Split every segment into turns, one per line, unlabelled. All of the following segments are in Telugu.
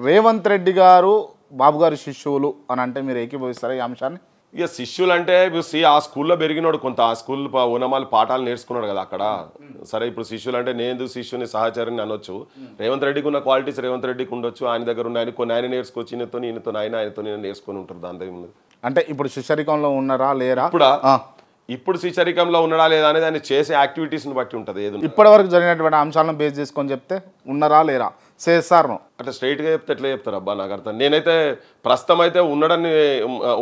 రేవంత్ రెడ్డి గారు బాబు గారి శిష్యులు అని అంటే మీరు ఏకీభవిస్తారా ఈ అంశాన్ని?
ఇక శిష్యులు అంటే ఆ స్కూల్లో పెరిగినాడు, కొంత ఆ స్కూల్ ఓనమాలు పాఠాలు నేర్చుకున్నాడు కదా అక్కడ. సరే ఇప్పుడు శిష్యులు అంటే నేను శిష్యుని సహచరిని అనొచ్చు. రేవంత్ రెడ్డికి ఉన్న క్వాలిటీస్ రేవంత్ రెడ్డికి ఉండొచ్చు, ఆయన దగ్గర ఉన్న ఆయన కొన్ని ఆయన నేర్చుకోవచ్చు, ఈయనతో ఆయనతో నేను నేర్చుకొని ఉంటారు. దాని దగ్గర
అంటే ఇప్పుడు శిష్యరికంలో ఉన్నారా లేరా?
ఇప్పుడు శిష్యరికంలో ఉన్నాడా లేదా అనేది ఆయన చేసే యాక్టివిటీస్ని బట్టి ఉంటుంది. ఏది
ఇప్పటి వరకు జరిగినటువంటి అంశాలను బేస్ చేసుకొని చెప్తే ఉన్నారా లేరా చేస్తాను
అంటే స్ట్రైట్గా చెప్తే ఎట్లా చెప్తారు అబ్బా, నాకు అర్థం. నేనైతే ప్రస్తుతం అయితే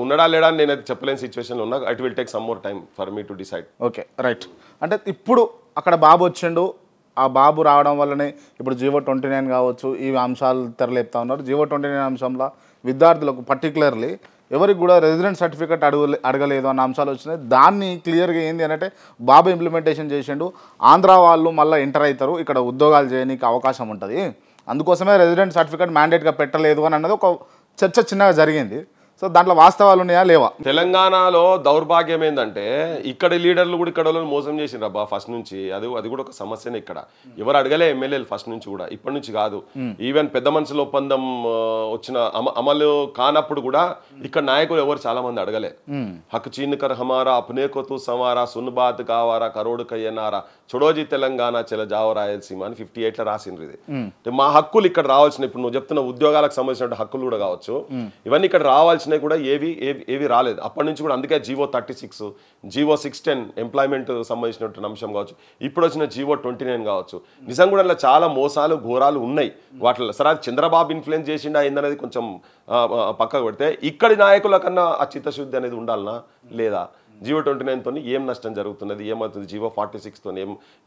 ఉన్నాడా లేడా అని నేనైతే చెప్పలేని సిచ్యువేషన్లో ఉన్నా. It will take some more time for me to decide.
Okay right. అంటే ఇప్పుడు అక్కడ బాబు వచ్చిండు, ఆ బాబు రావడం వల్లనే ఇప్పుడు జీవో 29 కావచ్చు ఈ అంశాలు తెరలేపుతా ఉన్నారు. జీవో 29 అంశంలో విద్యార్థులకు పర్టికులర్లీ ఎవరికి కూడా రెసిడెంట్ సర్టిఫికేట్ అడగలేదు అన్న అంశాలు వచ్చినాయి. దాన్ని క్లియర్గా ఏంది అంటే బాబు ఇంప్లిమెంటేషన్ చేసిండు, ఆంధ్ర వాళ్ళు మళ్ళీ ఎంటర్ అవుతారు, ఇక్కడ ఉద్యోగాలు చేయడానికి అవకాశం ఉంటుంది, అందుకోసమే రెసిడెంట్ సర్టిఫికేట్ మ్యాండేట్గా పెట్టలేదు అని అన్నది ఒక చర్చ చిన్నగా జరిగింది. సో దాంట్లో వాస్తవాలు ఉన్నాయా లేవా?
తెలంగాణలో దౌర్భాగ్యం ఏంటంటే ఇక్కడ లీడర్లు కూడా ఇక్కడ మోసం చేసిండ్రు అబ్బా ఫస్ట్ నుంచి. అది కూడా ఒక సమస్యనే. ఇక్కడ ఎవరు అడగలే ఎమ్మెల్యేలు ఫస్ట్ నుంచి కూడా, ఇప్పటి నుంచి కాదు. ఈవెన్ పెద్ద మనుషుల ఒప్పందం వచ్చిన అమలు కానప్పుడు కూడా ఇక్కడ నాయకులు ఎవరు చాలా మంది అడగలే. హక్ చీన్కర్ హమారా అప్నే కొతు సమారా సున్బాత్ కావారా కరోడు కయ్యనారా చొడోజీ తెలంగాణ చెల జావ రాయలసీమ అని 58లో రాసిండ్రు. ఇది మా హక్కులు ఇక్కడ రావాల్సిన, ఇప్పుడు నువ్వు చెప్తున్న ఉద్యోగాలకు సంబంధించిన హక్కులు కూడా కావచ్చు, ఇవన్నీ ఇక్కడ రావాల్సిన కూడా ఏవి రాలేదు అప్పటి నుంచి కూడా. అందుకే జీవో 36, జీవో 610 ఎంప్లాయ్మెంట్ సంబంధించినటువంటి అంశం కావచ్చు, ఇప్పుడు వచ్చిన జీవో 29 కావచ్చు. నిజంగా కూడా చాలా మోసాలు ఘోరాలు ఉన్నాయి వాటిలో. సరే అది చంద్రబాబు ఇన్ఫ్లుయెన్స్ చేసిండా అయిందనేది కొంచెం పక్కకు పెడితే ఇక్కడి నాయకుల కన్నా ఆ చిత్తశుద్ధి అనేది ఉండాలనా లేదా? జీవో 29తో ఏం నష్టం జరుగుతున్నది, ఏమవుతుంది? జీవో 46తో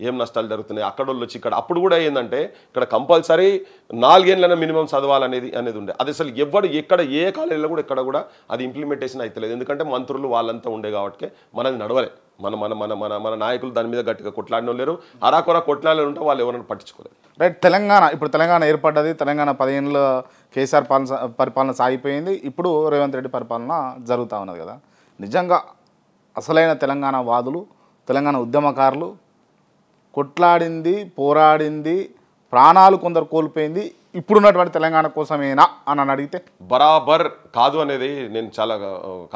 ఏం నష్టాలు జరుగుతున్నాయి? అక్కడ వాళ్ళు వచ్చి ఇక్కడ అప్పుడు కూడా ఏంటంటే ఇక్కడ కంపల్సరీ 4 ఏళ్ళైనా మినిమం చదవాలనేది ఉండే. అది అసలు ఎవరు ఎక్కడ ఏ కాలేజీలో కూడా ఇక్కడ కూడా అది ఇంప్లిమెంటేషన్ అవుతలేదు. ఎందుకంటే మంత్రులు వాళ్ళంతా ఉండే కాబట్టి మనది నడవలే. మన మన మన మన మన నాయకులు దాని మీద గట్టిగా కొట్లాడిన లేరు, అరాకొర కొట్లాడిన ఉంటే వాళ్ళు ఎవరైనా పట్టించుకోలేదు.
రైట్. ఇప్పుడు తెలంగాణ ఏర్పడ్డది, తెలంగాణ 10 ఏళ్ళ కేసీఆర్ పరిపాలన సాగిపోయింది, ఇప్పుడు రేవంత్ రెడ్డి పరిపాలన జరుగుతూ ఉన్నది కదా. నిజంగా అసలైన తెలంగాణ వాదులు, తెలంగాణ ఉద్యమకారులు కొట్లాడింది, పోరాడింది, ప్రాణాలు కొందరు కోల్పోయింది ఇప్పుడున్నటువంటి తెలంగాణ కోసమేనా అని అడిగితే
బరాబర్ కాదు అనేది నేను చాలా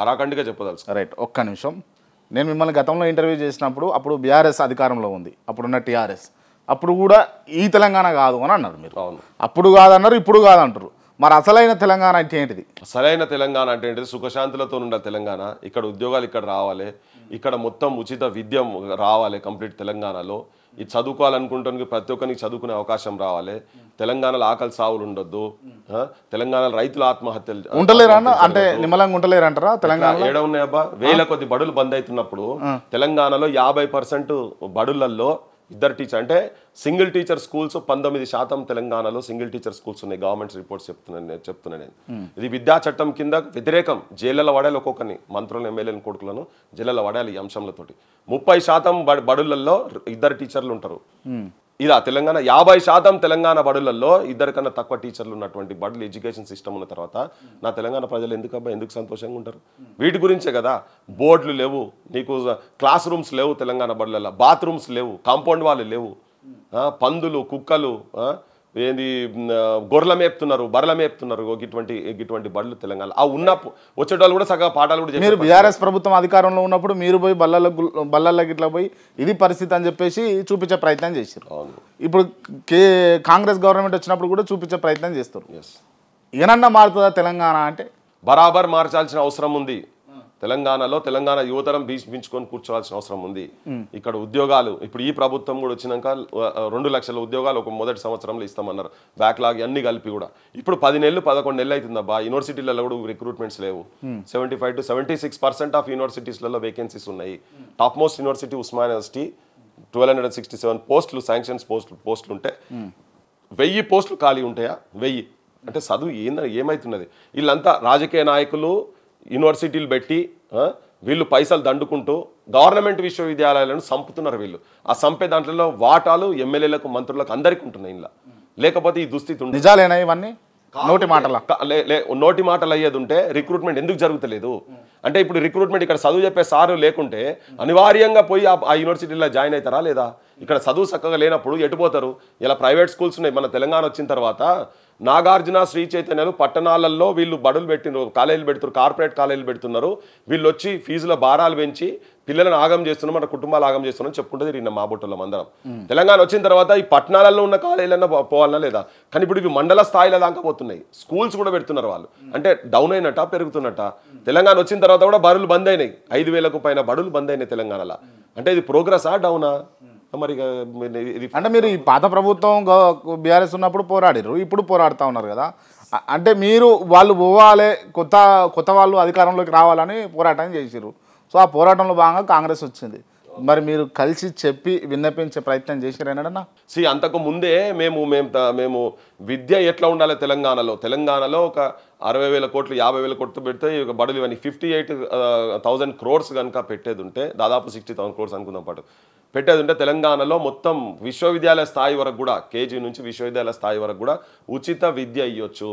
కరాఖండిగా చెప్పదలుచు.
రైట్. ఒక్క నిమిషం. నేను మిమ్మల్ని గతంలో ఇంటర్వ్యూ చేసినప్పుడు అప్పుడు బీఆర్ఎస్ అధికారంలో ఉంది, అప్పుడున్న టీఆర్ఎస్, అప్పుడు కూడా ఈ తెలంగాణ కాదు అని అన్నారు మీరు.
అవును,
అప్పుడు కాదన్నారు, ఇప్పుడు కాదంటారు. మరి అసలైన తెలంగాణ అంటే ఏంటిది?
అసలైన తెలంగాణ అంటే ఏంటిది? సుఖశాంతులతో ఉండే తెలంగాణ. ఇక్కడ ఉద్యోగాలు ఇక్కడ రావాలి, ఇక్కడ మొత్తం ఉచిత విద్య రావాలి కంప్లీట్ తెలంగాణలో. ఇది చదువుకోవాలనుకుంటానికి ప్రతి ఒక్కరికి చదువుకునే అవకాశం రావాలి. తెలంగాణలో ఆకలి సావులు ఉండొద్దు, తెలంగాణలో రైతుల ఆత్మహత్యలు
ఉండలేరా అంటే నిమ్మలంగా ఉండలేరంటారా? తెలంగాణ
ఏడ ఉన్నాయబ్బా, వేల కొద్ది బడులు బంద్ అవుతున్నప్పుడు తెలంగాణలో 50% బడులలో ఇద్దరు టీచర్ అంటే సింగిల్ టీచర్ స్కూల్స్ 19% తెలంగాణలో సింగిల్ టీచర్ స్కూల్స్ ఉన్నాయి. గవర్నమెంట్ రిపోర్ట్స్ చెప్తున్నాను నేను. ఇది విద్యా చట్టం కింద వ్యతిరేకం. జైళ్ళలో వడాలి ఒక్కొక్కరిని, మంత్రులను ఎమ్మెల్యేలను కొడుకులను జైళ్ళలో వడాలి ఈ అంశంలతోటి. 30% బడులలో ఇద్దరు టీచర్లు ఉంటారు. ఇదా తెలంగాణ? 50% తెలంగాణ బడులలో ఇద్దరికన్నా తక్కువ టీచర్లు ఉన్నటువంటి బడులు ఎడ్యుకేషన్ సిస్టమ్ ఉన్న తర్వాత నా తెలంగాణ ప్రజలు ఎందుకు సంతోషంగా ఉంటారు? వీటి గురించే కదా. బోర్డులు లేవు, నీకు క్లాస్ రూమ్స్ లేవు తెలంగాణ బడులలో, బాత్రూమ్స్ లేవు, కాంపౌండ్ వాళ్ళు లేవు, పందులు కుక్కలు ఏంది గొర్రెల మేపుతున్నారు, బర్రెల మేపుతున్నారు. ఇటువంటి బడులు తెలంగాణ ఆ ఉన్న వచ్చేటోళ్ళు కూడా సగం పాఠాలు కూడా.
మీరు బీఆర్ఎస్ ప్రభుత్వం అధికారంలో ఉన్నప్పుడు మీరు పోయి బల్లలకు ఇట్లా పోయి ఇది పరిస్థితి అని చెప్పేసి చూపించే ప్రయత్నం చేశారు. ఇప్పుడు కాంగ్రెస్ గవర్నమెంట్ వచ్చినప్పుడు కూడా చూపించే ప్రయత్నం చేస్తారు. ఏనన్నా మారుతుందా తెలంగాణ అంటే? బరాబర్
మార్చాల్సిన అవసరం ఉంది. తెలంగాణ యువతరం బీచుకొని కూర్చోవాల్సిన అవసరం ఉంది. ఇక్కడ ఉద్యోగాలు ఇప్పుడు ఈ ప్రభుత్వం కూడా వచ్చినాక 2 లక్షల ఉద్యోగాలు ఒక మొదటి సంవత్సరంలో ఇస్తామన్నారు. బ్యాక్లాగ్ అన్ని కలిపి కూడా ఇప్పుడు 10 నెలలు 11 నెలలు అవుతుందబ్బా. యూనివర్సిటీలలో కూడా రిక్రూట్మెంట్స్ లేవు. 75 to 76% ఆఫ్ యూనివర్సిటీస్లలో వేకెన్సీస్ ఉన్నాయి. Top most university Osmania university 1267 పోస్టులు శాంక్షన్స్ పోస్టులు ఉంటే 1000 పోస్టులు ఖాళీ ఉంటాయా? 1000 అంటే చదువు ఏమవుతున్నది? వీళ్ళంతా రాజకీయ నాయకులు యూనివర్సిటీలు పెట్టి వీళ్ళు పైసలు దండుకుంటూ గవర్నమెంట్ విశ్వవిద్యాలయాలను సంపుతున్నారు. వీళ్ళు ఆ సంపే దాంట్లో వాటాలు ఎమ్మెల్యేలకు మంత్రులకు అందరికీ ఉంటున్నాయి. ఇలా లేకపోతే ఈ దుస్థితి
నిజాలేనా ఇవన్నీ?
నోటి మాటలు అయ్యేది ఉంటే రిక్రూట్మెంట్ ఎందుకు జరుగుతలేదు అంటే ఇప్పుడు రిక్రూట్మెంట్ ఇక్కడ చదువు చెప్పే సారు లేకుంటే అనివార్యంగా పోయి ఆ యూనివర్సిటీలో జాయిన్ అవుతారా లేదా? ఇక్కడ చదువు చక్కగా లేనప్పుడు ఎటుపోతారు? ఇలా ప్రైవేట్ స్కూల్స్ ఉన్నాయి. మన తెలంగాణ వచ్చిన తర్వాత నాగార్జున శ్రీ చైతన్యలు పట్టణాలలో వీళ్ళు బడులు పెట్టినారు, కాలేజీలు పెడుతున్నారు, కార్పొరేట్ కాలేజీలు పెడుతున్నారు. వీళ్ళు వచ్చి ఫీజుల భారాలు పెంచి పిల్లలను ఆగం చేస్తున్నాం, మన కుటుంబాలు ఆగం చేస్తున్నాం చెప్పుకుంటే తిరిగిన మా బుట్టలో అందరం. తెలంగాణ వచ్చిన తర్వాత ఈ పట్టణాలలో ఉన్న కాలేజీలన్నా పోవాలన్నా లేదా? కానీ ఇప్పుడు ఇవి మండల స్థాయిలో దాకా పోతున్నాయి. స్కూల్స్ కూడా పెడుతున్నారు వాళ్ళు. అంటే డౌన్ అయినట్ట పెరుగుతున్నట్ట? తెలంగాణ వచ్చిన తర్వాత కూడా బడులు బంద్ అయినాయి. 5,000కు పైన బడులు బంద్ అయినాయి తెలంగాణలో. అంటే ఇది ప్రోగ్రెసా డౌనా? మరి ఇది
అంటే మీరు ఈ పాత ప్రభుత్వం బీఆర్ఎస్ ఉన్నప్పుడు పోరాడారు, ఇప్పుడు పోరాడుతూ ఉన్నారు కదా. అంటే మీరు వాళ్ళు పోవాలి, కొత్త వాళ్ళు అధికారంలోకి రావాలని పోరాటం చేసిర్రు. సో ఆ పోరాటంలో భాగంగా కాంగ్రెస్ వచ్చింది. మరి మీరు కలిసి చెప్పి విన్నపించే ప్రయత్నం చేసిరేనన్నా?
అంతకు ముందే మేము విద్య ఎట్లా ఉండాలి తెలంగాణలో ఒక 60,000 కోట్లు 50,000 కోట్లు పెడితే బడులు ఇవన్నీ 58,000 crores కనుక పెట్టేది ఉంటే, దాదాపు 60,000 crores అనుకుందాం పాటు పెట్టేది ఉంటే, తెలంగాణలో మొత్తం విశ్వవిద్యాలయ స్థాయి వరకు కూడా, కేజీ నుంచి విశ్వవిద్యాలయ స్థాయి వరకు కూడా ఉచిత విద్య ఇవ్వచ్చు,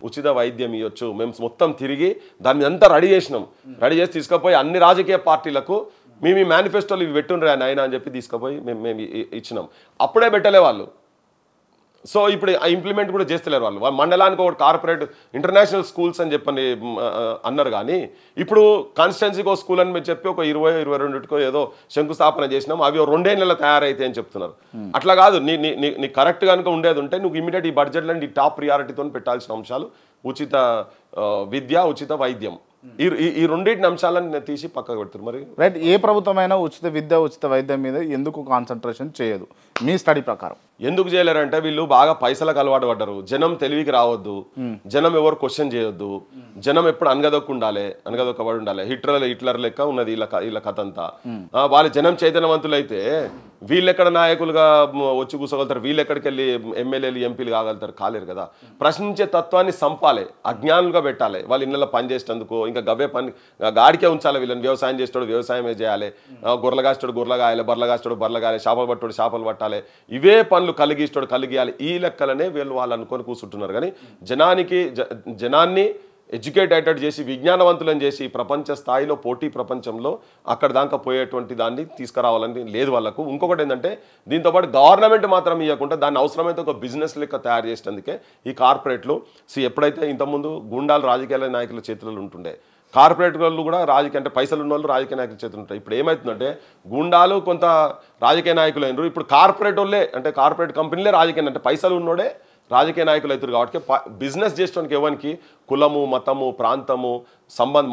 ఉచిత వైద్యం ఇవ్వచ్చు. మేము మొత్తం తిరిగి దాన్ని అంతా రెడీ చేసి తీసుకుపోయి అన్ని రాజకీయ పార్టీలకు మేము ఈ మేనిఫెస్టోలు ఇవి పెట్టుండ్రా నాయన అని చెప్పి తీసుకుపోయి మేము ఇచ్చినాం. అప్పుడే పెట్టలే వాళ్ళు. సో ఇప్పుడు ఇంప్లిమెంట్ కూడా చేస్తలేరు వాళ్ళు. మండలానికి ఒకటి కార్పొరేట్ ఇంటర్నేషనల్ స్కూల్స్ అని చెప్పని అన్నారు. కానీ ఇప్పుడు కాన్స్టిట్యున్సీకి ఒక స్కూల్ అని చెప్పి ఒక 20-22 ఏదో శంకుస్థాపన చేసినాం. అవి 2 నెలలు తయారైతాయి అని చెప్తున్నారు. అట్లా కాదు. నీ కరెక్ట్ కనుక ఉండేది ఉంటే నువ్వు ఇమీడియట్ ఈ బడ్జెట్లో నీ టాప్ ప్రియారిటీతో పెట్టాల్సిన అంశాలు ఉచిత విద్య, ఉచిత వైద్యం. ఈ రెండింటిని అంశాలను తీసి పక్కకు పెడతారు. మరి
రైట్, ఏ ప్రభుత్వమైనా ఉచిత విద్య, ఉచిత వైద్యం మీద ఎందుకు కాన్సన్ట్రేషన్ చేయదు మీ స్టడీ ప్రకారం?
ఎందుకు చేయలేరంటే వీళ్ళు బాగా పైసలకు అలవాటు పడ్డారు. జనం తెలివికి రావద్దు, జనం ఎవరు క్వశ్చన్ చేయొద్దు, జనం ఎప్పుడు అనగదొక్కబడి ఉండాలి. హిట్లర్ లెక్క ఉన్నది వీళ్ళ కథ అంతా. వాళ్ళ జనం చైతన్యవంతులైతే వీళ్ళెక్కడ నాయకులుగా వచ్చి కూర్చోగలుగుతారు? వీళ్ళెక్కడికి వెళ్ళి ఎమ్మెల్యేలు ఎంపీలు కాగలుగుతారు? కాలేరు కదా. ప్రశ్నించే తత్వాన్ని సంపాలి, అజ్ఞానులుగా పెట్టాలి. వాళ్ళు ఇళ్ళలో పని చేసేందుకు ఇంకా గవ్వే పని గాడికే ఉంచాలి వీళ్ళని. వ్యవసాయం చేస్తాడు వ్యవసాయమే చేయాలి, గొర్రెలు కాస్తాడు గొర్రెలు గాయాలి, బర్రెలు కాస్తాడు బర్రెలు గాయాలి, చేపలు పట్టాడు చేపలు పట్టాలి, ఇవే పనులు కలిగియాలి. ఈ లెక్కలనే వాళ్ళు అనుకొని కూర్చుంటున్నారు. కానీ జనాన్ని ఎడ్యుకేటెడ్ చేసి విజ్ఞానవంతులను చేసి ప్రపంచ స్థాయిలో పోటీ ప్రపంచంలో అక్కడ దాకా పోయేటువంటి దాన్ని తీసుకురావాలని లేదు వాళ్ళకు. ఇంకొకటి ఏంటంటే దీంతోపాటు గవర్నమెంట్ మాత్రం ఇవ్వకుండా దాన్ని అవసరమైతే ఒక బిజినెస్ లెక్క తయారు చేసేందుకే ఈ కార్పొరేట్లు. ఎప్పుడైతే ఇంతకుముందు గుండాలు రాజకీయ నాయకుల చేతుల్లో ఉంటుండే, కార్పొరేట్ వాళ్ళు కూడా రాజకీయ అంటే పైసలు ఉన్న వాళ్ళు రాజకీయ నాయకుల చేతులు ఉంటాయి. ఇప్పుడు ఏమవుతుందంటే గుండాలు కొంత రాజకీయ నాయకులు అయినారు. ఇప్పుడు కార్పొరేట్ వాళ్ళే అంటే కార్పొరేట్ కంపెనీలే రాజకీయ అంటే పైసలు ఉన్నోడే రాజకీయ నాయకులు అవుతారు. కాబట్టి బిజినెస్ చేసుకోవడానికి ఎవరికి కులము, మతము, ప్రాంతము,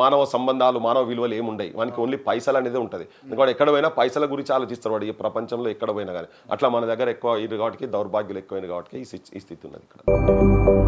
మానవ సంబంధాలు, మానవ విలువలు ఏముండయి. వానికి ఓన్లీ పైసలు అనేది ఉంటుంది. ఎందుకంటే ఎక్కడ పోయినా పైసల గురించి ఆలోచిస్తారు వాడు. ఈ ప్రపంచంలో ఎక్కడ పోయినా కానీ అట్లా మన దగ్గర ఎక్కువ ఇది కాబట్టి దౌర్భాగ్యులు ఎక్కువైన కాబట్టి ఈ స్థితి ఉన్నది ఇక్కడ.